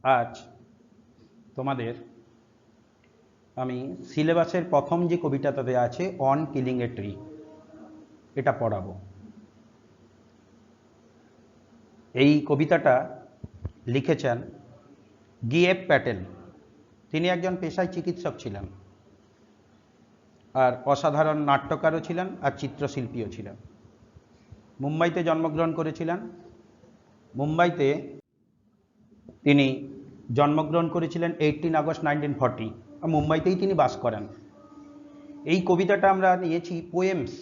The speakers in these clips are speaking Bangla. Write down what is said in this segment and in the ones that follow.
আজ তোমাদের আমি সিলেবাসের প্রথম যে কবিতাটাতে আছে অন কিলিং এ ট্রি, এটা পড়াবো। এই কবিতাটা লিখেছেন গি.এফ. প্যাটেল। তিনি একজন পেশায় চিকিৎসক ছিলেন, আর অসাধারণ নাট্যকারও ছিলেন আর চিত্রশিল্পীও ছিলেন। মুম্বাইতে জন্মগ্রহণ করেছিলেন। মুম্বাইতে তিনি জন্মগ্রহণ করেছিলেন 18 আগস্ট 1940। মুম্বাইতেই তিনি বাস করেন। এই কবিতাটা আমরা নিয়েছি পোয়েমস,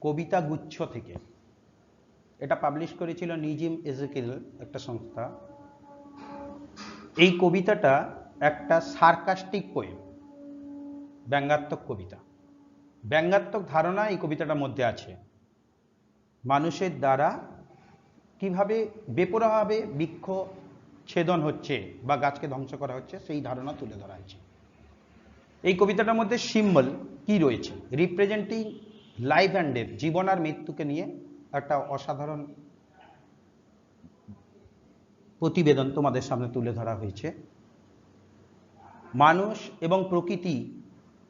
কবিতা গুচ্ছ থেকে। এটা পাবলিশ করেছিল নিজিম এজেকিল, একটা সংস্থা। এই কবিতাটা একটা সার্কাস্টিক পোয়েম, ব্যঙ্গাত্মক কবিতা। ব্যঙ্গাত্মক ধারণা এই কবিতাটার মধ্যে আছে। মানুষের দ্বারা কিভাবে বেপরোয়াভাবে বৃক্ষ ছেদন হচ্ছে বা গাছকে ধ্বংস করা হচ্ছে, সেই ধারণা তুলে ধরা হয়েছে। এই কবিতাটার মধ্যে সিম্বল কি রয়েছে, রিপ্রেজেন্টিং লাইফ অ্যান্ড ডেথ, জীবন আর মৃত্যুকে নিয়ে একটা অসাধারণ প্রতিবেদন তোমাদের সামনে তুলে ধরা হয়েছে। মানুষ এবং প্রকৃতি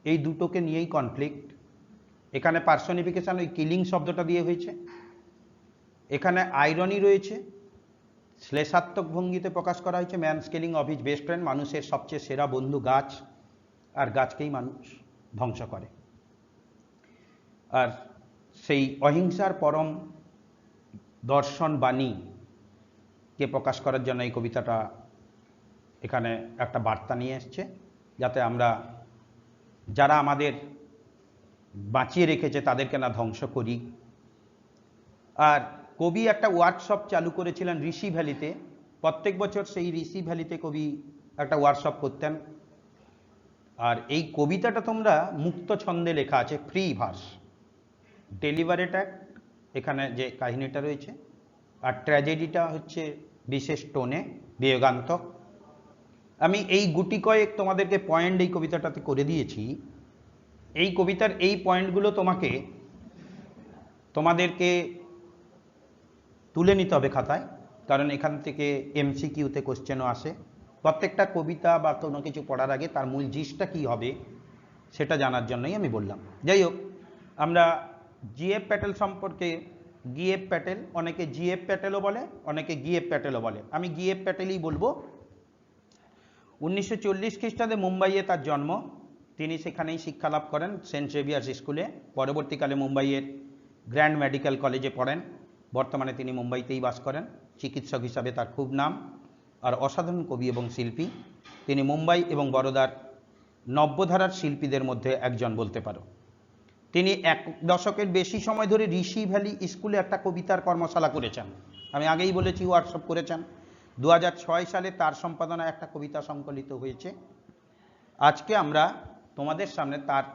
এই দুটোকে নিয়েই কনফ্লিক্ট। এখানে পার্সনিফিকেশন ওই কিলিং শব্দটা দিয়ে হয়েছে। এখানে আইরনি রয়েছে, শ্লেষাত্মক ভঙ্গিতে প্রকাশ করা হয়েছে man scaling of his best friend, মানুষের সবচেয়ে সেরা বন্ধু গাছ, আর গাছকেই মানুষ ধ্বংস করে। আর সেই অহিংসার পরম দর্শন বাণীকে প্রকাশ করার জন্য এই কবিতাটা এখানে একটা বার্তা নিয়ে এসছে, যাতে আমরা যারা আমাদের বাঁচিয়ে রেখেছে তাদেরকে না ধ্বংস করি। আর কবি একটা ওয়ার্কশপ চালু করেছিলেন ঋষি ভ্যালিতে। প্রত্যেক বছর সেই ঋষি ভ্যালিতে কবি একটা ওয়ার্কশপ করতেন। আর এই কবিতাটা তোমরা মুক্ত ছন্দে লেখা আছে, ফ্রি ভার্স, ডেলিভারেট অ্যাক্ট এখানে যে কাহিনীটা রয়েছে, আর ট্র্যাজেডিটা হচ্ছে বিশেষ টোনে বিয়োগান্তক। আমি এই গুটি কয়েক তোমাদেরকে পয়েন্ট এই কবিতাটাতে করে দিয়েছি। এই কবিতার এই পয়েন্টগুলো তোমাদেরকে তুলে নিতে হবে খাতায়, কারণ এখান থেকে এমসিকিউতে কোশ্চেনও আসে। প্রত্যেকটা কবিতা বা কোনো কিছু পড়ার আগে তার মূল জিনিসটা কী হবে সেটা জানার জন্যই আমি বললাম। যাই হোক, আমরা জি.এফ. প্যাটেল সম্পর্কে, গি.এফ. প্যাটেল, অনেকে জি.এফ. প্যাটেলও বলে, অনেকে গি.এফ. প্যাটেলও বলে, আমি গি.এফ. প্যাটেলই বলবো। 1940 খ্রিস্টাব্দে মুম্বাইয়ে তার জন্ম। তিনি সেখানেই শিক্ষালাভ করেন সেন্ট জেভিয়ার্স স্কুলে। পরবর্তীকালে মুম্বাইয়ের গ্র্যান্ড মেডিকেল কলেজে পড়েন। বর্তমানে তিনি মুম্বাইতেই বাস করেন। চিকিৎসক হিসাবে তার খুব নাম, আর অসাধারণ কবি এবং শিল্পী। তিনি মুম্বাই এবং বরোদার নব্যধারার শিল্পীদের মধ্যে একজন বলতে পারো। তিনি 1 দশকের বেশি সময় ধরে ঋষি ভ্যালি স্কুলে একটা কবিতার কর্মশালা করেছেন। আমি আগেই বলেছি ওয়ার্কশপ করেছেন। 2006 সালে তার সম্পাদনায় একটা কবিতা সংকলিত হয়েছে। আজকে আমরা তোমাদের সামনে তার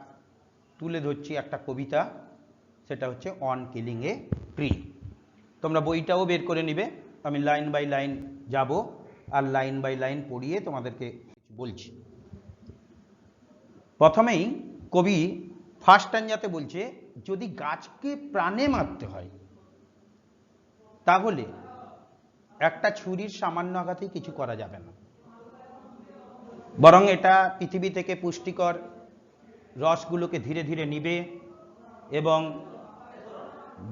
তুলে ধরছি একটা কবিতা, সেটা হচ্ছে অন কিলিং এ ট্রি। তোমরা বইটাও বের করে নিবে, আমি লাইন বাই লাইন যাব আর লাইন বাই লাইন পড়িয়ে তোমাদেরকে বলছি। প্রথমেই কবি ফার্স্ট স্ট্যাঞ্জাতে বলছে, যদি গাছকে প্রাণে মারতে হয় তাহলে একটা ছুরির সামান্য আঘাতেই কিছু করা যাবে না, বরং এটা পৃথিবী থেকে পুষ্টিকর রসগুলোকে ধীরে ধীরে নিবে এবং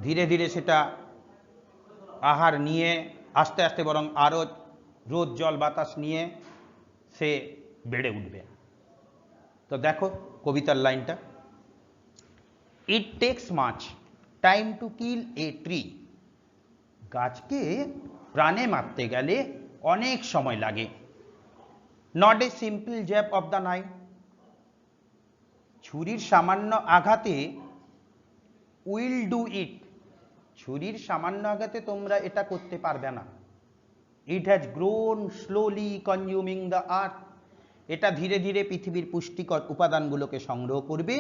ধীরে ধীরে সেটা আহার নিয়ে আস্তে আস্তে বরং আরও রোদ জল বাতাস নিয়ে সে বেড়ে উঠবে। তো দেখো কবিতার লাইনটা, ইট takes much time to kill a tree. গাছকে প্রাণে মারতে গেলে অনেক সময় লাগে। Not a simple jab of the knife. ছুরির সামান্য আঘাতে উইল ডু ইট। ছুরির সামান্য আঘাতে তোমরা এটা করতে পারবে না। ইট has grown slowly consuming the আর্থ। এটা ধীরে ধীরে পৃথিবীর পুষ্টিকর উপাদানগুলোকে সংগ্রহ করবে।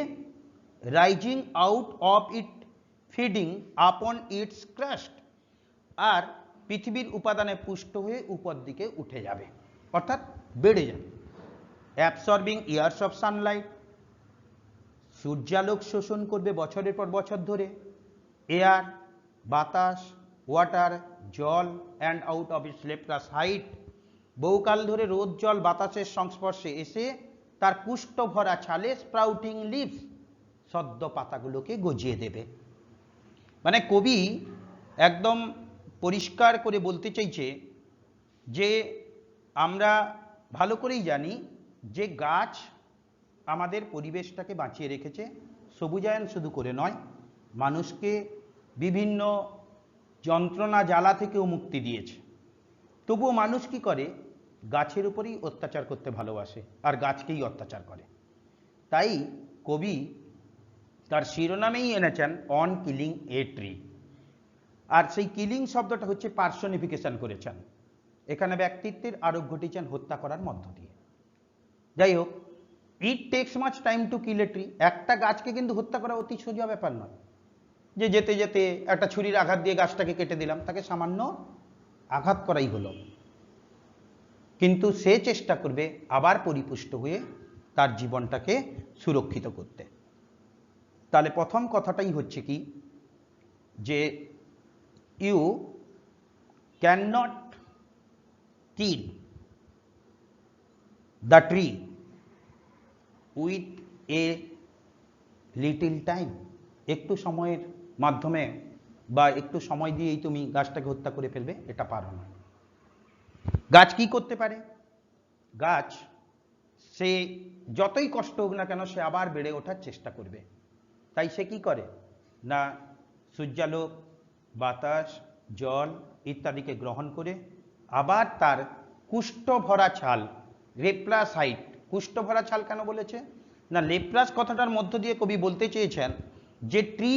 Rising out of it feeding আপন ইটস ক্রাস্ট। আর পৃথিবীর উপাদানে পুষ্ট হয়ে উপর দিকে উঠে যাবে, অর্থাৎ বেড়ে যাবে। Absorbing years of Sunlight. সূর্যালোক শোষণ করবে বছরের পর বছর ধরে। এয়ার, বাতাস, ওয়াটার, জল, and out of it's লেপ্রাস height. বহুকাল ধরে রোদ জল বাতাসের সংস্পর্শে এসে তার কুষ্ঠ ভরা ছালে স্প্রাউটিং লিভস সদ্য পাতাগুলোকে গজিয়ে দেবে। মানে কবি একদম পরিষ্কার করে বলতে চাইছে যে আমরা ভালো করেই জানি যে গাছ আমাদের পরিবেশটাকে বাঁচিয়ে রেখেছে, সবুজায়ন শুধু করে নয়, মানুষকে বিভিন্ন যন্ত্রণা জ্বালা থেকেও মুক্তি দিয়েছে। তবুও মানুষ কি করে, গাছের উপরেই অত্যাচার করতে ভালোবাসে আর গাছকেই অত্যাচার করে। তাই কবি তার শিরোনামেই এনেছেন অন কিলিং এ ট্রি। আর সেই কিলিং শব্দটা হচ্ছে পার্সনিফিকেশন করেছেন, এখানে ব্যক্তিত্বের আরোপ ঘটিয়েছেন হত্যা করার মধ্য দিয়ে। যাই হোক, ইট takes much time to kill a tree. একটা গাছকে কিন্তু হত্যা করা অতি সোজা ব্যাপার নয়, যে যেতে যেতে একটা ছুরির আঘাত দিয়ে গাছটাকে কেটে দিলাম, তাকে সামান্য আঘাত করাই হলো। কিন্তু সে চেষ্টা করবে আবার পরিপুষ্ট হয়ে তার জীবনটাকে সুরক্ষিত করতে। তাহলে প্রথম কথাটাই হচ্ছে কি, যে you can not kill the tree with a little time. একটু সময়ের মাধ্যমে বা একটু সময় দিয়েই তুমি গাছটাকে হত্যা করে ফেলবে, এটা পারো না। গাছ কি করতে পারে? গাছ সে যতই কষ্ট হোক না কেন সে আবার বেড়ে ওঠার চেষ্টা করবে। তাই সে কি করে না, সূর্যালোক, বাতাস, জল ইত্যাদিকে গ্রহণ করে আবার তার কুষ্ঠ ভরা ছাল, লেপ্রাসাইট। কুষ্ঠ ভরা ছাল কেন বলেছে না, লেপ্রাস কথাটার মধ্য দিয়ে কবি বলতে চেয়েছেন যে tree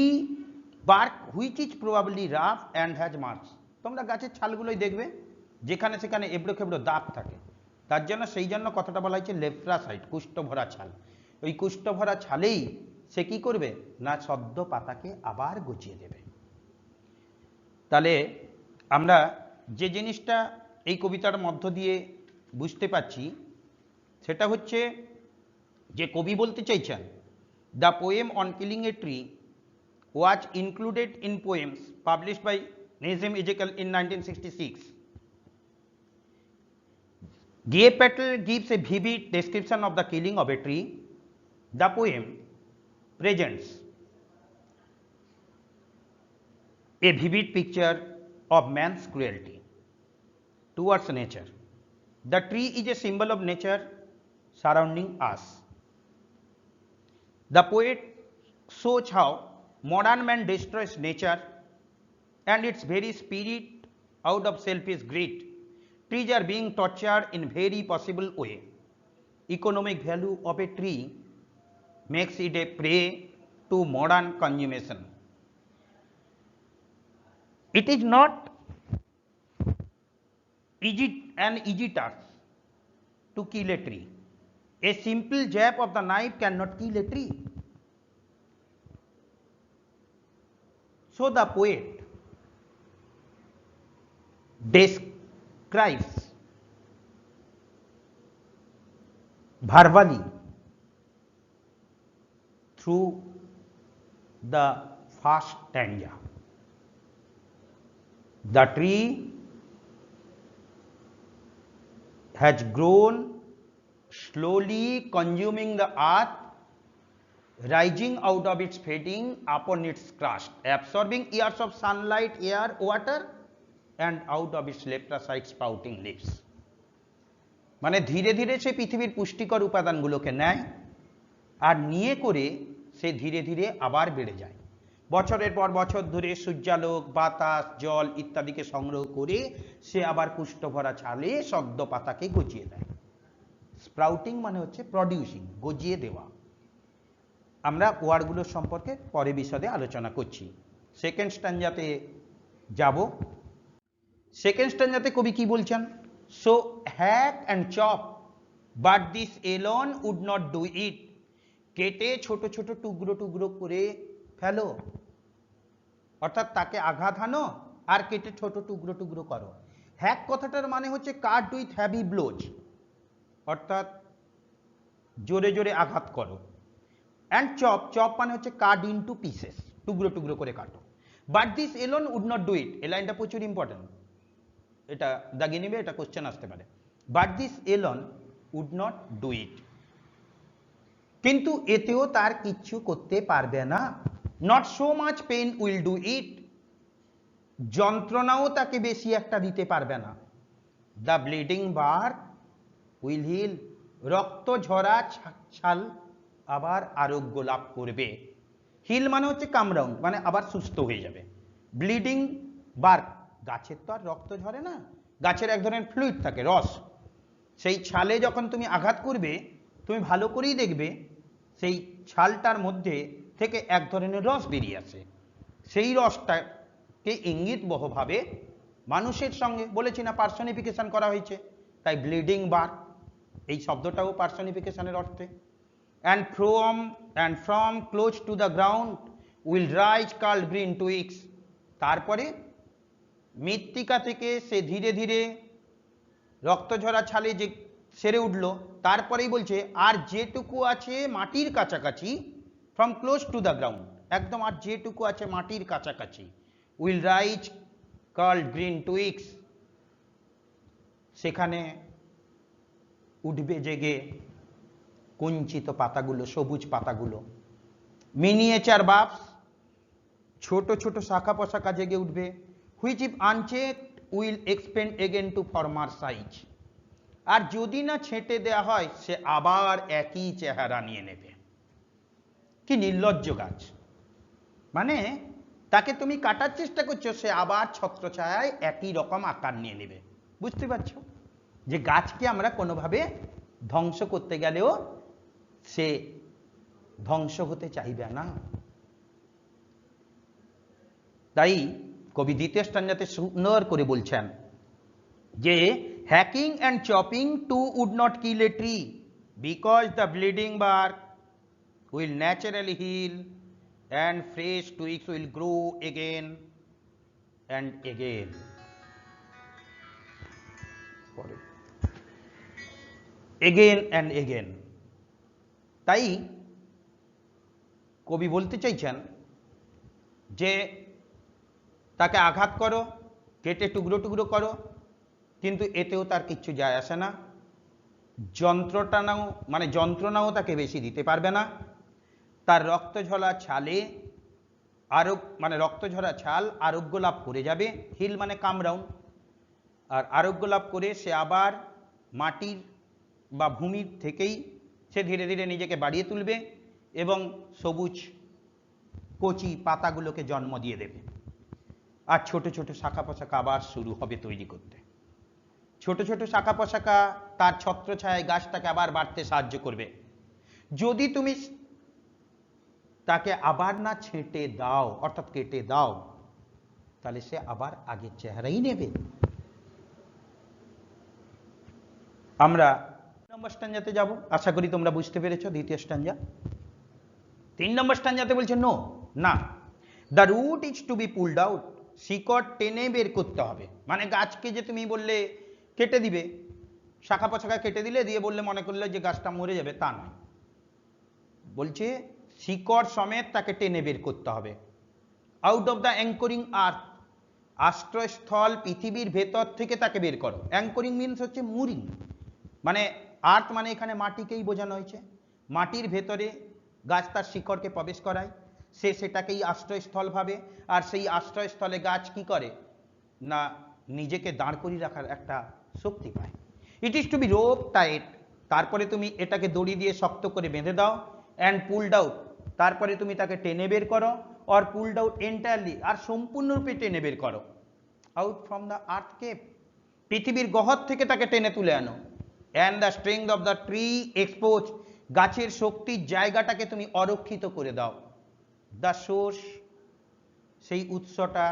bark which is probably rough and has marks. তোমরা গাছের ছালগুলোই দেখবে যেখানে সেখানে এবড়ো খেবড়ো দাগ থাকে, তার জন্য সেই জন্য কথাটা বলা হয়েছে লেপ্রাসাইট, কুষ্ঠ ভরা ছাল। ওই কুষ্ঠ ভরা ছালেই সে কি করবে না, সদ্য পাতাকে আবার গজিয়ে দেবে। তাহলে আমরা যে জিনিসটা এই কবিতার মধ্য দিয়ে বুঝতে পারছি সেটা হচ্ছে যে কবি বলতে চাইছেন the poem on killing a tree was included in poems published by Nissim Ezekiel in 1966. Gay Patel gives a vivid description of the killing of a tree. The poem presents a vivid picture of man's cruelty towards nature. The tree is a symbol of nature surrounding us. The poet shows how modern man destroys nature and its very spirit out of selfish greed. Trees are being tortured in very possible way. Economic value of a tree makes it a prey to modern consummation. It is not an easy task to kill a tree. A simple jab of the knife cannot kill a tree. So the poet describes verbally through the first stanza. The tree has grown slowly, consuming the earth, rising out of its fading upon its crust, absorbing years of sunlight, air, water, and out of its leprosite sprouting leaves. মানে ধীরে ধীরে সে পৃথিবীর পুষ্টিকর উপাদানগুলোকে নেয় আর নিয়ে করে সে ধীরে ধীরে আবার বেড়ে যায়। বছরের পর বছর ধরে সূর্যালোক, বাতাস, জল ইত্যাদিকে সংগ্রহ করে সে আবার কুষ্ঠ ভরা ছালে সদ্য পাতাকে গজিয়ে দেয়। স্প্রাউটিং মানে হচ্ছে প্রডিউসিং, গজিয়ে দেওয়া। আমরা ওয়ার্ডগুলোর সম্পর্কে পরে বিশদে আলোচনা করছি। সেকেন্ড স্ট্যাঞ্জাতে যাব। সেকেন্ড স্ট্যাঞ্জাতে কবি কি বলছেন, so hack and chop but this alone would not do it. কেটে ছোট ছোট টুকরো টুকরো করে ফেলো, অর্থাৎ তাকে আঘাত হানো আর কেটে ছোট টুকরো টুকরো করো। হ্যাক কথাটার মানে হচ্ছে কাট উইথ হ্যাভি ব্লোজ, অর্থাৎ জোরে জোরে আঘাত করো। অ্যান্ড চপ, চপ মানে হচ্ছে কাট ইনটু পিসেস, টুকরো টুকরো করে কাটো। But this alone would not do it, এই লাইনটা প্রচুর ইম্পর্টেন্ট, এটা দাগিয়ে নেবে, এটা কোশ্চেন আসতে পারে। But this alone would not do it, কিন্তু এতেও তার কিচ্ছু করতে পারবে না। Not so much pain will do it, যন্ত্রণাও তাকে বেশি একটা দিতে পারবে না। The bleeding bark will heal, রক্ত ঝরা ছাল আবার আরোগ্য লাভ করবে। হিল মানে হচ্ছে কামরাউন্ড, মানে আবার সুস্থ হয়ে যাবে। ব্লিডিং বার, গাছের তো আর রক্ত ঝরে না, গাছের এক ধরনের ফ্লুইড থাকে, রস। সেই ছালে যখন তুমি আঘাত করবে, তুমি ভালো করেই দেখবে সেই ছালটার মধ্যে থেকে এক ধরনের রস বেরিয়ে আসে। সেই রসটাকে ইঙ্গিতবহভাবে মানুষের সঙ্গে বলেছি না পার্সনিফিকেশন করা হয়েছে, তাই ব্লিডিং বার এই শব্দটাও পার্সনিফিকেশনের অর্থে। And from close to the ground will rise curl green twigs, তারপরে মৃত্তিকা থেকে সে ধীরে ধীরে রক্তঝরা ছালে যে সেরে উঠল, তারপরেই বলছে আর যেটুকু আছে মাটির কাছাকাছি, from close to the ground, একদম আর যেটুকু আছে মাটির কাছাকাছি, will rise curl green twigs, সেখানে উঠবে জেগে কুঞ্চিত পাতাগুলো, সবুজ পাতাগুলো। মিনিয়েচার বাপস, ছোট ছোট শাখা পোশাকা জেগে উঠবে। Which if unchecked will expand again to former size, আর যদি না ছেঁটে দেওয়া হয় সে আবার একই চেহারা নিয়ে নেবে। কি নির্লজ্জ গাছ, মানে তাকে তুমি কাটার চেষ্টা করছো, সে আবার ছত্রছায়ায় একই রকম আকার নিয়ে নেবে। বুঝতে পারছো যে গাছকে আমরা কোনোভাবে ধ্বংস করতে গেলেও সে ধ্বংস হতে চাইবে না। তাই কবি দ্বিতীয় স্ট্যান্জাতে সুন্দর করে বলছেন যে hacking and chopping to would not kill a tree because the bleeding bark will naturally heal and fresh twigs will grow again and again. Again and again. তাই কবি বলতে চাইছেন যে তাকে আঘাত করো, কেটে টুকরো টুকরো করো, কিন্তু এতেও তার কিচ্ছু যায় আসে না। যন্ত্রণাও তাকে বেশি দিতে পারবে না। তার রক্তঝরা ছালে রক্তঝরা ছাল আরোগ্য লাভ করে যাবে। হিল মানে কামরাউন্ড, আর আরোগ্য লাভ করে সে আবার মাটির বা ভূমির থেকেই সে ধীরে ধীরে নিজেকে বাড়িয়ে তুলবে এবং সবুজ কচি পাতাগুলোকে জন্ম দিয়ে দেবে। আর ছোট ছোট শাখা পোশাকা আবার শুরু হবে তৈরি করতে। ছোট ছোট শাখা পোশাকা তার ছত্রছায়ায় গাছটাকে আবার বাড়তে সাহায্য করবে। যদি তুমি তাকে আবার না ছেঁটে দাও, অর্থাৎ কেটে দাও, তাহলে সে আবার আগের চেহারাই নেবে। আমরা 3 নম্বর স্ট্যাঞ্জাতে যাব, আশা করি তোমরা বুঝতে পেরেছো। দ্বিতীয় স্ট্যাঞ্জা 3 নম্বর স্ট্যাঞ্জাতে বলছে নো, না, the root is to be pulled out, শিকড় টেনে বের করতে হবে। মানে গাছকে যে তুমি বললে কেটে দিবে, শাখা পোশাকা কেটে দিলে দিয়ে বললে মনে করলে যে গাছটা মরে যাবে, তা নয়। বলছে শিকড় সমেত তাকে টেনে বের করতে হবে। Out of the anchoring earth, আশ্রয়স্থল পৃথিবীর ভেতর থেকে তাকে বের করো। অ্যাঙ্করিং মিনস হচ্ছে মুরিং, মানে আর্থ মানে এখানে মাটিকেই বোঝানো হয়েছে। মাটির ভেতরে গাছ তার শিকড়কে প্রবেশ করায়, সে সেটাকেই আশ্রয়স্থল ভাবে, আর সেই আশ্রয়স্থলে গাছ কি করে না নিজেকে দাঁড় করিয়ে রাখার একটা শক্তি পায়। It is to be rope tight, তারপরে তুমি এটাকে দড়ি দিয়ে শক্ত করে বেঁধে দাও। অ্যান্ড পুলড আউট, তারপরে তুমি তাকে টেনে বের করো। অর পুলড আউট এন্টায়ারলি, আর সম্পূর্ণরূপে টেনে বের করো। Out from the earth cave, পৃথিবীর গহ্বর থেকে তাকে টেনে তুলে আনো। And the strength of the tree expose, গাছের শক্তির জায়গাটাকে তুমি অরক্ষিত করে দাও। দ্য সোর্স, সেই উৎসটা,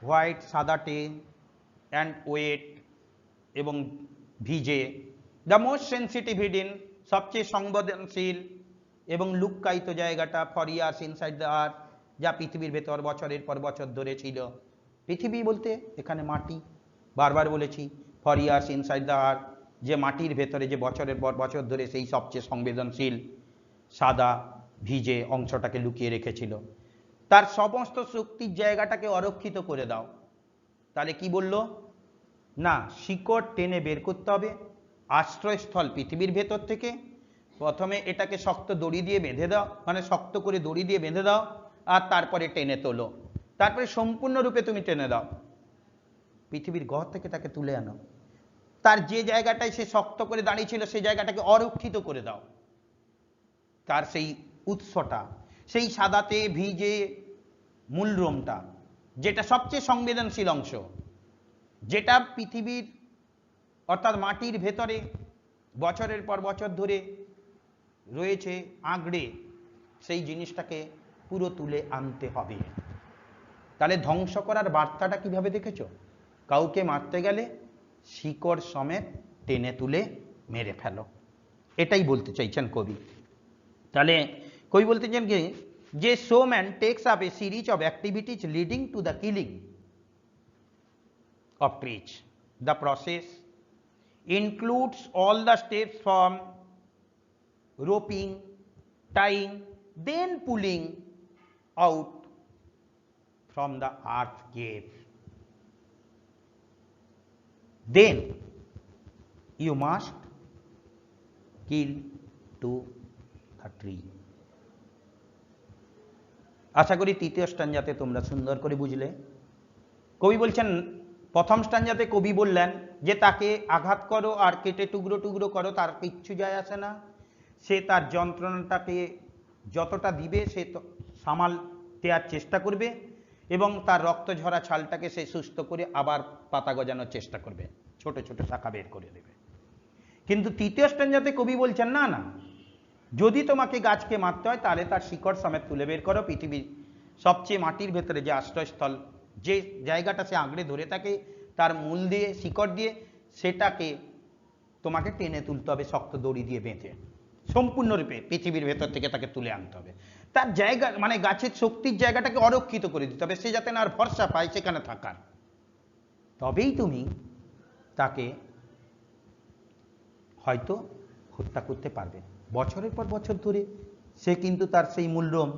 হোয়াইট সাদাটে, অ্যান্ড ওয়েট এবং ভিজে। দ্য মোস্ট সেন্সিটিভ হিডেন, সবচেয়ে সংবেদনশীল এবং লুক্কায়িত জায়গাটা, for years inside the earth, যা পৃথিবীর ভেতর বছরের পর বছর ধরে ছিল। পৃথিবী বলতে এখানে মাটি, বারবার বলেছি, for years inside the earth, যে মাটির ভেতরে যে বছরের পর বছর ধরে সেই সবচেয়ে সংবেদনশীল সাদা ভিজে অংশটাকে লুকিয়ে রেখেছিল। তার সমস্ত শক্তির জায়গাটাকে অরক্ষিত করে দাও। তাহলে কি বলল না, শিকড় টেনে বের করতে হবে আশ্রয়স্থল পৃথিবীর ভেতর থেকে। প্রথমে এটাকে শক্ত দড়ি দিয়ে বেঁধে দাও, মানে শক্ত করে দড়ি দিয়ে বেঁধে দাও, আর তারপরে টেনে তোলো। তারপরে সম্পূর্ণরূপে তুমি টেনে দাও, পৃথিবীর গহ্বর থেকে তাকে তুলে আনো। তার যে জায়গাটায় সে শক্ত করে দাঁড়িয়ে ছিল সেই জায়গাটাকে অরক্ষিত করে দাও। তার সেই উৎসটা, সেই সাদাতে ভিজে মূলরোমটা, যেটা সবচেয়ে সংবেদনশীল অংশ, যেটা পৃথিবীর অর্থাৎ মাটির ভেতরে বছরের পর বছর ধরে রয়েছে আঁকড়ে, সেই জিনিসটাকে পুরো তুলে আনতে হবে। তাহলে ধ্বংস করার বার্তাটা কিভাবে দেখেছ? কাউকে মারতে গেলে শিকড় সমেত টেনে তুলে মেরে ফেলো, এটাই বলতে চাইছেন কবি। তাহলে কবি বলতে চান কি, যে showman takes up a series of activities leading to the killing of trees. The process includes all the steps from roping, tying, then pulling out from the earth cave. Then you must kill to the tree. আশা করি তৃতীয় স্ট্যাঞ্জাতে তোমরা সুন্দর করে বুঝলে। কবি বলছেন, প্রথম স্ট্যাঞ্জাতে কবি বললেন যে তাকে আঘাত করো আর কেটে টুকরো টুকরো করো, তার কিচ্ছু যায় আসে না। সে তার যন্ত্রণাটাকে যতটা দিবে সে সামাল দেওয়ার চেষ্টা করবে, এবং তার রক্ত ঝরা ছালটাকে সে সুস্থ করে আবার পাতা গজানোর চেষ্টা করবে, ছোট ছোট শাখা বের করে দেবে। কিন্তু তৃতীয় স্ট্যাঞ্জাতে কবি বলছেন, না না, যদি তোমাকে গাছকে মারতে হয় তাহলে তার শিকড় সমেত তুলে বের করো। পৃথিবীর সবচেয়ে মাটির ভেতরে যে আশ্রয়স্থল, যে জায়গাটা সে আঁকড়ে ধরে থাকে, তার মূল দিয়ে শিকড় দিয়ে সেটাকে তোমাকে টেনে তুলতে হবে শক্ত দড়ি দিয়ে বেঁধে, সম্পূর্ণরূপে পৃথিবীর ভেতর থেকে তাকে তুলে আনতে হবে। তার জায়গা মানে গাছের শক্তির জায়গাটাকে অরক্ষিত করে দিতে হবে, সে যাতে না আর ভরসা পায় সেখানে থাকার। তবেই তুমি তাকে হয়তো হত্যা করতে পারবে। বছরের পর বছর ধরে সে কিন্তু তার সেই মূলরোম,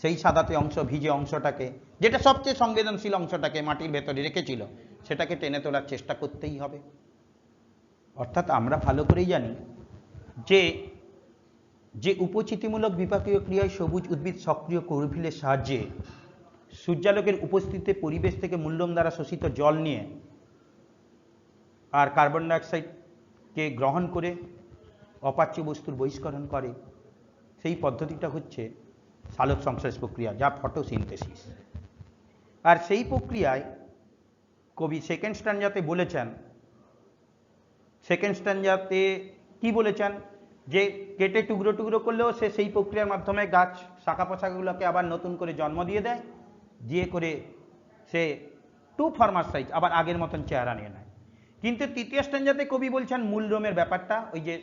সেই সাদাতে অংশ, ভিজে অংশটাকে, যেটা সবচেয়ে সংবেদনশীল অংশটাকে মাটির ভেতরে রেখেছিল, সেটাকে টেনে তোলার চেষ্টা করতেই হবে। অর্থাৎ আমরা ভালো করেই জানি যে উপচিতিমূলক বিপাকীয় ক্রিয়ায় সবুজ উদ্ভিদ সক্রিয় ক্লোরোফিলের সাহায্যে সূর্যালোকের উপস্থিতিতে পরিবেশ থেকে মূলরোম দ্বারা শোষিত জল নিয়ে আর কার্বন ডাইঅক্সাইডকে গ্রহণ করে অপাচ্য বস্তুর বহিষ্করণ করে, সেই পদ্ধতিটা হচ্ছে সালোক সংশ্লেষ প্রক্রিয়া, যা ফটোসিনথেসিস। আর সেই প্রক্রিয়ায় কবি সেকেন্ড স্ট্যাঞ্জাতে বলেছেন, সেকেন্ড স্ট্যাঞ্জাতে কি বলেছেন, যে কেটে টুকরো টুকরো করলেও সে সেই প্রক্রিয়ার মাধ্যমে গাছ শাখা পোশাকগুলোকে আবার নতুন করে জন্ম দিয়ে দেয়, দিয়ে করে সে টু ফর্মার সাইজ আবার আগের মতন চেহারা নিয়ে নেয়। কিন্তু তৃতীয় স্ট্যাঞ্জাতে কবি বলছেন মূলরোমের ব্যাপারটা, ওই যে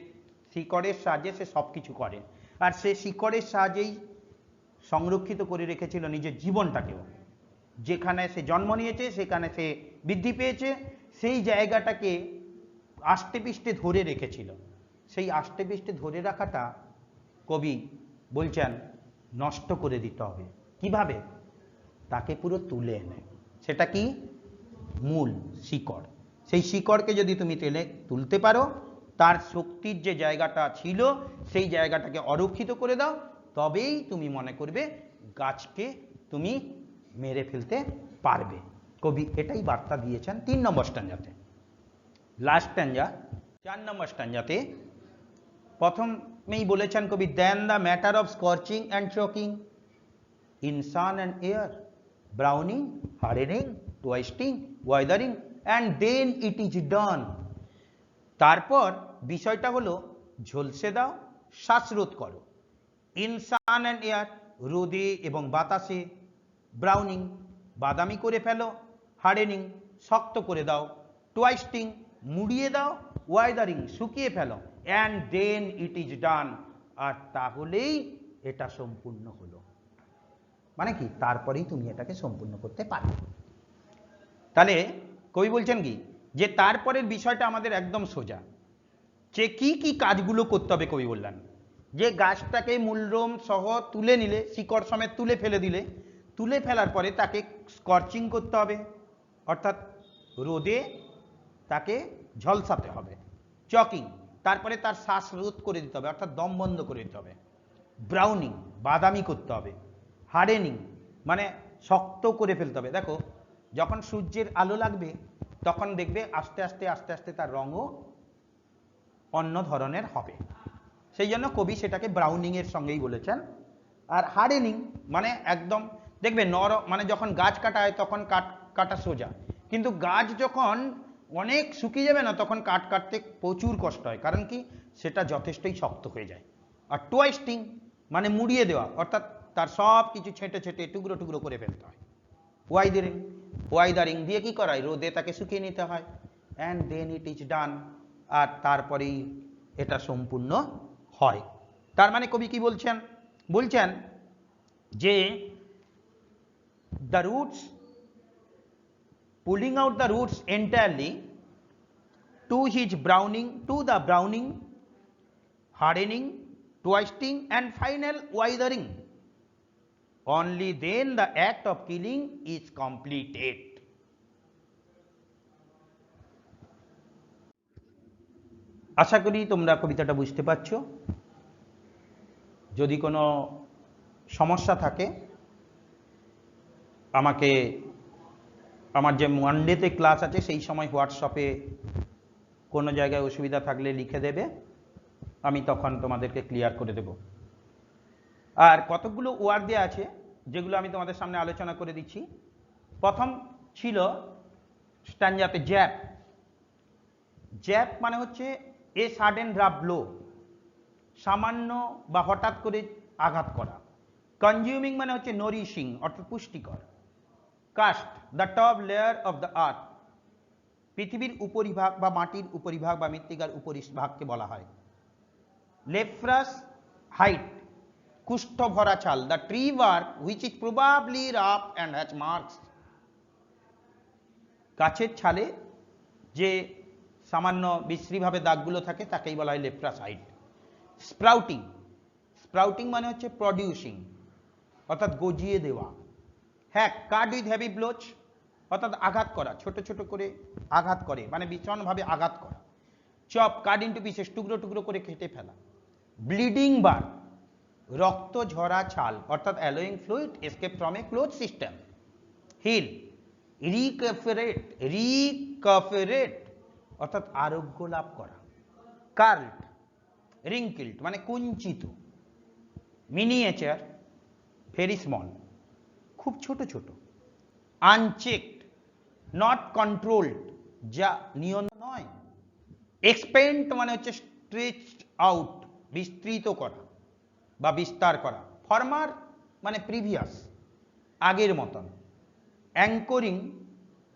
শিকড়ের সাহায্যে সে সব কিছু করে, আর সে শিকড়ের সাহায্যেই সংরক্ষিত করে রেখেছিল নিজের জীবনটাকেও। যেখানে সে জন্ম নিয়েছে সেখানে সে বৃদ্ধি পেয়েছে, সেই জায়গাটাকে আষ্টে পৃষ্ঠে ধরে রেখেছিল। সেই আষ্টে পৃষ্ঠে ধরে রাখাটা কবি বলছেন নষ্ট করে দিতে হবে। কিভাবে? তাকে পুরো তুলে এনে, সেটা কি? মূল শিকড়। সেই শিকড়কে যদি তুমি তুলতে পারো, তার শক্তির যে জায়গাটা ছিল সেই জায়গাটাকে অরক্ষিত করে দাও, তবেই তুমি মনে করবে গাছকে তুমি মেরে ফেলতে পারবে। কবি এটাই বার্তা দিয়েছেন 3 নম্বর স্ট্যাঞ্জাতে। লাস্ট স্ট্যাঞ্জা 4 নম্বর স্ট্যাঞ্জাতে প্রথমেই বলেছেন কবি, then the matter of scorching and choking in sun and air, browning, hardening, twisting, weathering, and then it is done. তারপর বিষয়টা হলো ঝলসে দাও, শ্বাসরোধ করো। ইন সান অ্যান্ড এয়ার, রোদে এবং বাতাসে। ব্রাউনিং, বাদামি করে ফেলো। হার্ডেনিং, শক্ত করে দাও। টুয়াইস্টিং, মুড়িয়ে দাও। ওয়েদারিং, শুকিয়ে ফেলো। অ্যান্ড দেন ইট ইজ ডান, আর তাহলেই এটা সম্পূর্ণ হলো। মানে কি? তারপরেই তুমি এটাকে সম্পূর্ণ করতে পারবে। তাহলে কবি বলছেন কি, যে তারপরের বিষয়টা আমাদের একদম সোজা, যে কি কি কাজগুলো করতে হবে। কবি বললেন যে গাছটাকে মূলরোম সহ তুলে নিলে, শিকড় সমেত তুলে ফেলে দিলে, তুলে ফেলার পরে তাকে স্কর্চিং করতে হবে, অর্থাৎ রোদে তাকে ঝলসাতে হবে। চকিং, তারপরে তার শ্বাস রোধ করে দিতে হবে, অর্থাৎ দম বন্ধ করে দিতে হবে। ব্রাউনিং, বাদামি করতে হবে। হার্ডেনিং মানে শক্ত করে ফেলতে হবে। দেখো যখন সূর্যের আলো লাগবে তখন দেখবে আস্তে আস্তে আস্তে আস্তে তার রঙও অন্য ধরনের হবে, সেই জন্য কবি সেটাকে ব্রাউনিং এর সঙ্গেই বলেছেন। আর হার্ডেনিং মানে একদম দেখবে মানে যখন গাছ কাটা হয় তখন কাটা সোজা, কিন্তু গাছ যখন অনেক শুকিয়ে যাবে না তখন কাটতে প্রচুর কষ্ট হয়, কারণ কি সেটা যথেষ্টই শক্ত হয়ে যায়। আর টুয়াইস্টিং মানে মুড়িয়ে দেওয়া, অর্থাৎ তার সব কিছু ছেঁটে ছেঁটে টুকরো টুকরো করে ফেলতে হয়। ওয়াইদারিং দিয়ে কি করায়, রোদে তাকে শুকিয়ে নিতে হয়। অ্যান্ড দেন ইট ইজ ডান, আর তারপরেই এটা সম্পূর্ণ হয়। তার মানে কবি কি বলছেন, বলছেন যে the roots, pulling out the roots entirely to the browning, hardening, twisting and final withering, only then the act of killing is completed. আশা করি তোমরা কবিতাটা বুঝতে পারছো। যদি কোনো সমস্যা থাকে আমাকে আমার যে মানডেতে ক্লাস আছে সেই সময় হোয়াটসঅ্যাপে কোনো জায়গায় অসুবিধা থাকলে লিখে দেবে, আমি তখন তোমাদেরকে ক্লিয়ার করে দেব। আর কতগুলো ওয়ার্ড দেওয়া আছে যেগুলো আমি তোমাদের সামনে আলোচনা করে দিচ্ছি। প্রথম ছিল স্ট্যাঞ্জাতে জ্যাপ। জ্যাপ মানে হচ্ছে এ সাডেন রাফ ব্লো, সামান্য বা হঠাৎ করে আঘাত করা। কনজিউমিং মানে হচ্ছে নরিশিং অর্থাৎ পুষ্টিকর। Crust the top layer of the earth, পৃথিবীর উপরিভাগ বা মাটির উপরিভাগ বা মৃত্তিকার উপরিভাগকে বলা হয়। লেপ্রাস হাইট, কুষ্ঠ ভরা ছাল, the tree bark which is probably rough and has marks, গাছের ছালে যে সামান্য বিশ্রীভাবে দাগগুলো থাকে তাকেই বলা হয় লেপ্রাস হাইট। স্প্রাউটিং, স্প্রাউটিং মানে হচ্ছে প্রডিউসিং অর্থাৎ গজিয়ে দেওয়া। হ্যাক, কাট উইথ হেভি ব্লোচ অর্থাৎ আঘাত করা, ছোট ছোট করে আঘাত করে মানে ভীষণভাবে আঘাত করা। চপ, কাট ইন্টু পিসেস, টুকরো টুকরো করে কেটে ফেলা। ব্লিডিং বার, রক্ত ঝরা ছাল অর্থাৎ allowing fluid escape from a close system. Heal, recuperate অর্থাৎ আরোগ্য লাভ করা। কার্লড, রিঙ্কিল্ড মানে কুঞ্চিত। মিনিয়েচার, ভেরি স্মল খুব ছোট ছোট। আনচেকড, নট কন্ট্রোলড যা নিয়ন্ত্রণ নয়। এক্সপেন্ড মানে হচ্ছে স্ট্রেচড আউট বিস্তৃত করা বা বিস্তার করা। ফরমার মানে প্রিভিয়াস আগের মতন। অ্যাঙ্করিং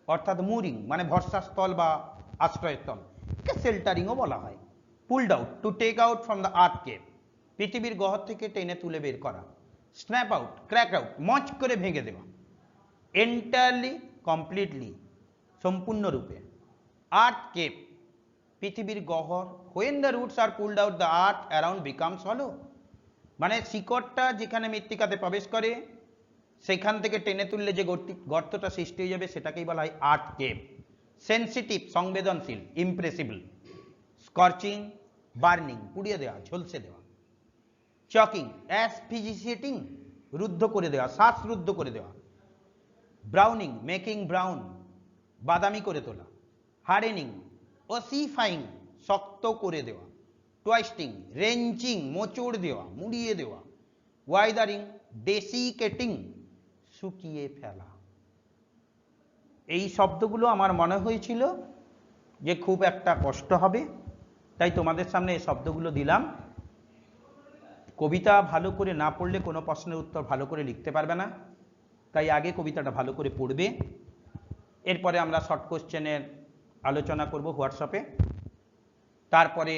অর্থাৎ মুরিং মানে ভরসাস্থল বা আশ্রয়স্থল, শেল্টারিংও বলা হয়। Pulled out, to take out from the earth cave, পৃথিবীর গহ্বর থেকে টেনে তুলে বের করা। স্ন্যাপ আউট, ক্র্যাক আউট মচ করে ভেঙে দেওয়া। এন্টায়ারলি, কমপ্লিটলি সম্পূর্ণরূপে। আর্থ কেভ, পৃথিবীর গহ্বর। When the roots are pulled out the earth around becomes হলো, মানে শিকড়টা যেখানে মৃত্তিকাতে প্রবেশ করে সেখান থেকে টেনে তুললে যে গর্তটা সৃষ্টি হয়ে যাবে সেটাকেই বলা হয় আর্থ কেভ। সেন্সিটিভ সংবেদনশীল, ইমপ্রেসিবল। স্কর্চিং, বার্নিং পুড়িয়ে দেওয়া ঝলসে দেওয়া। চকিং, অ্যাসফিজিয়েটিং রুদ্ধ করে দেওয়া শ্বাসরুদ্ধ করে দেওয়া। ব্রাউনিং, মেকিং ব্রাউন বাদামি করে তোলা। হার্ডেনিং, ওসিফাইং শক্ত করে দেওয়া। টুয়াইস্টিং, রেঞ্চিং মোচড় দেওয়া মুড়িয়ে দেওয়া। ওয়াইদারিং, ডেসিকেটিং শুকিয়ে ফেলা। এই শব্দগুলো আমার মনে হয়েছিল যে খুব একটা কষ্ট হবে, তাই তোমাদের সামনে এই শব্দগুলো দিলাম। কবিতা ভালো করে না পড়লে কোনো প্রশ্নের উত্তর ভালো করে লিখতে পারবে না, তাই আগে কবিতাটা ভালো করে পড়বে, এরপরে আমরা শর্ট কোশ্চেনের আলোচনা করব হোয়াটসঅ্যাপে। তারপরে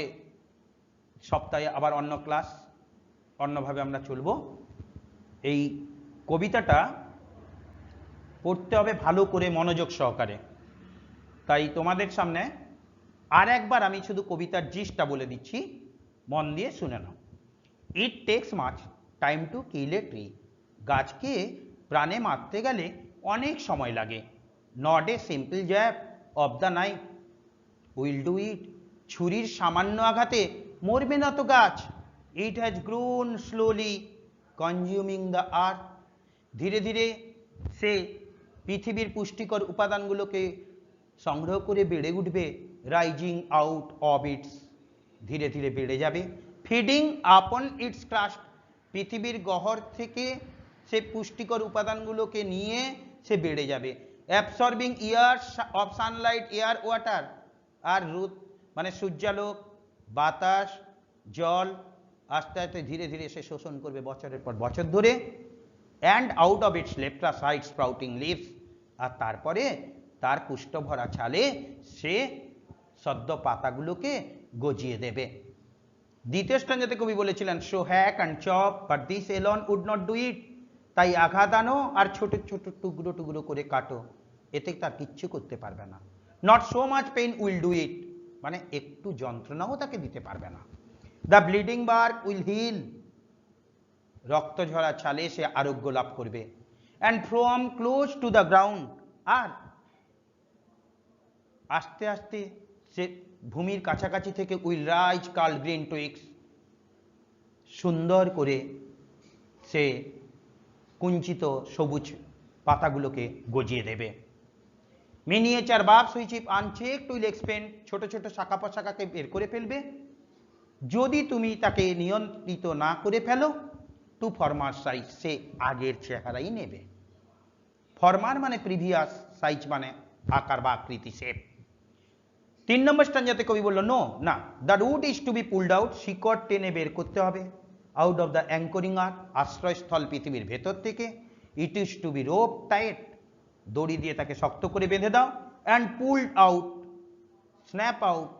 সপ্তাহে আবার অন্য ক্লাস, অন্যভাবে আমরা চলব। এই কবিতাটা পড়তে হবে ভালো করে মনোযোগ সহকারে, তাই তোমাদের সামনে আর একবার আমি শুধু কবিতার জিস্টটা বলে দিচ্ছি, মন দিয়ে শুনে নাও। It takes much time to kill a tree, গাছকে প্রাণে মারতে গেলে অনেক সময় লাগে। Not a simple jab of the knife, will do it. ছুরির সামান্য আঘাতে মরবে না তো গাছ। It has grown slowly consuming the earth. ধীরে ধীরে সে পৃথিবীর পুষ্টিকর উপাদানগুলোকে সংগ্রহ করে বেড়ে উঠবে। রাইজিং আউট অফ ইটস, ধীরে ধীরে বেড়ে যাবে। ফিডিং আপন ইটস ক্রাস্ট, পৃথিবীর গহ্বর থেকে সে পুষ্টিকর উপাদানগুলোকে নিয়ে সে বেড়ে যাবে। Absorbing years of sunlight, air, water, আর রোদ মানে সূর্যালোক, বাতাস, জল আস্তে আস্তে ধীরে ধীরে সে শোষণ করবে বছরের পর বছর ধরে। And out of its leprous hide sprouting leaves, আর তারপরে তার পুষ্ট ভরা ছালে সে সদ্য পাতাগুলোকে গজিয়ে দেবে। দ্বিতীয় স্ট্যাঞ্জাতে কবি বলেছিলেন, so hack and chop but this alone would not do it. তাই আঘাত আনো আর ছোট ছোট টুকরো টুকরো করে কাটো, এতে তার কিচ্ছু করতে পারবে না। Not so much pain will do it, মানে একটু যন্ত্রণাও তাকে দিতে পারবে না। The bleeding bark will heal, রক্ত ঝরা ছালে সে আরোগ্য লাভ করবে। And from close to the ground, আর আস্তে আস্তে সে ভূমির কাছাকাছি থেকে will rise curl green twigs, সুন্দর করে সে কুঞ্চিত সবুজ পাতাগুলোকে গজিয়ে দেবে। Miniature barbs which if unchecked will expand, ছোট ছোট শাখা প্রশাখাকে বের করে ফেলবে যদি তুমি তাকে নিয়ন্ত্রিত না করে ফেলো। টু ফর্মার সাইজ, সে আগের চেহারাই নেবে। ফর্মার মানে প্রিভিয়াস, সাইজ মানে আকার বা আকৃতি, শেপ। 3 নম্বর স্ট্যাঞ্জাতে কবি বলল, নো না, the root is to be pulled out, শিকড় টেনে বের করতে হবে। Out of the anchoring earth, আশ্রয়স্থল পৃথিবীর ভেতর থেকে। It is to be rope tight, দড়ি দিয়ে তাকে শক্ত করে বেঁধে দাও। And pulled out, snap out,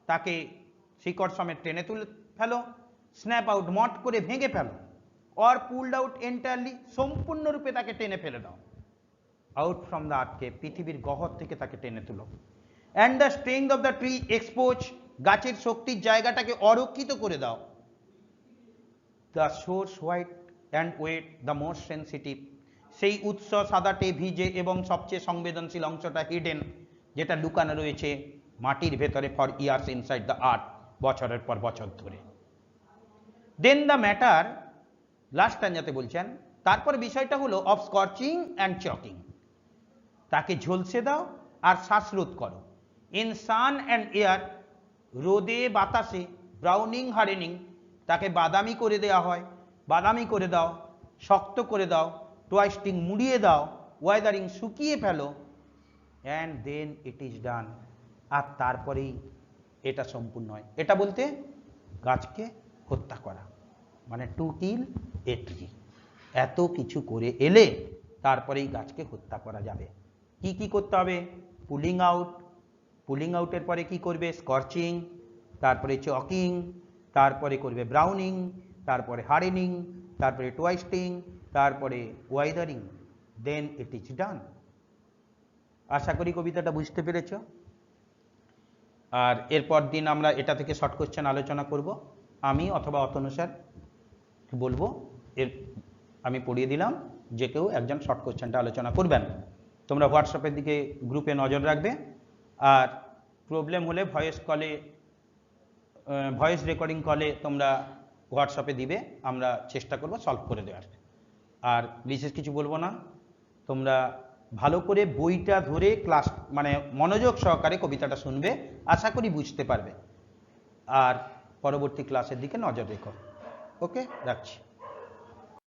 তাকে শিকড় সমেত টেনে তুলে ফেলো। স্ন্যাপ আউট, মট করে ভেঙে ফেলো। অর পুলড আউট এন্টায়ারলি, সম্পূর্ণরূপে তাকে টেনে ফেলে দাও। আউট ফ্রম দ্য আর্থকে, পৃথিবীর গহ্বর থেকে তাকে টেনে তুলো। And the strength of the tree expose, গাছের শক্তির জায়গাটাকে অরক্ষিত করে দাও। The source white and wet the most sensitive, সেই উৎস সাদাটে ভিজে এবং সবচেয়ে সংবেদনশীল অংশটা হিডেন, যেটা লুকানো রয়েছে মাটির ভেতরে, for years inside the earth, বছরের পর বছর ধরে। দেন দ্য ম্যাটার, লাস্ট স্ট্যাঞ্জাতে বলছেন, তারপর বিষয়টা হলো অফ স্কর্চিং অ্যান্ড চকিং, তাকে ঝলসে দাও আর শ্বাসরোধ করো। ইন সান অ্যান্ড এয়ার, রোদে বাতাসে। ব্রাউনিং হার্ডেনিং, তাকে বাদামি করে দেওয়া হয়, বাদামি করে দাও, শক্ত করে দাও। টুয়াইস্টিং, মুড়িয়ে দাও। ওয়েদারিং, শুকিয়ে ফেলো। অ্যান্ড দেন ইট ইজ ডান, আর তারপরেই এটা সম্পূর্ণ হয়। এটা বলতে গাছকে হত্যা করা, মানে টু কিল এ ট্রি। এত কিছু করে এলে তারপরেই গাছকে হত্যা করা যাবে। কি কি করতে হবে? পুলিং আউট, পুলিং আউটের পরে কি করবে? স্কর্চিং, তারপরে চকিং, তারপরে করবে ব্রাউনিং, তারপরে হার্ডেনিং, তারপরে টুয়াইস্টিং, তারপরে ওয়েদারিং, দেন ইট ইজ ডান। আশা করি কবিতাটা বুঝতে পেরেছ। আর এরপর দিন আমরা এটা থেকে শর্ট কোশ্চেন আলোচনা করব। আমি অথবা অতনু স্যার বলবো, এর আমি পড়িয়ে দিলাম, যে কেউ একজন শর্ট কোশ্চেনটা আলোচনা করবেন। তোমরা হোয়াটসঅ্যাপের দিকে গ্রুপে নজর রাখবে, আর প্রবলেম হলে ভয়েস কলে, ভয়েস রেকর্ডিং কলে তোমরা হোয়াটসঅ্যাপে দিবে, আমরা চেষ্টা করব সলভ করে দেওয়ার। আর বিশেষ কিছু বলবো না, তোমরা ভালো করে বইটা ধরে ক্লাস মানে মনোযোগ সহকারে কবিতাটা শুনবে, আশা করি বুঝতে পারবে। আর পরবর্তী ক্লাসের দিকে নজর রেখো। ওকে, রাখছি।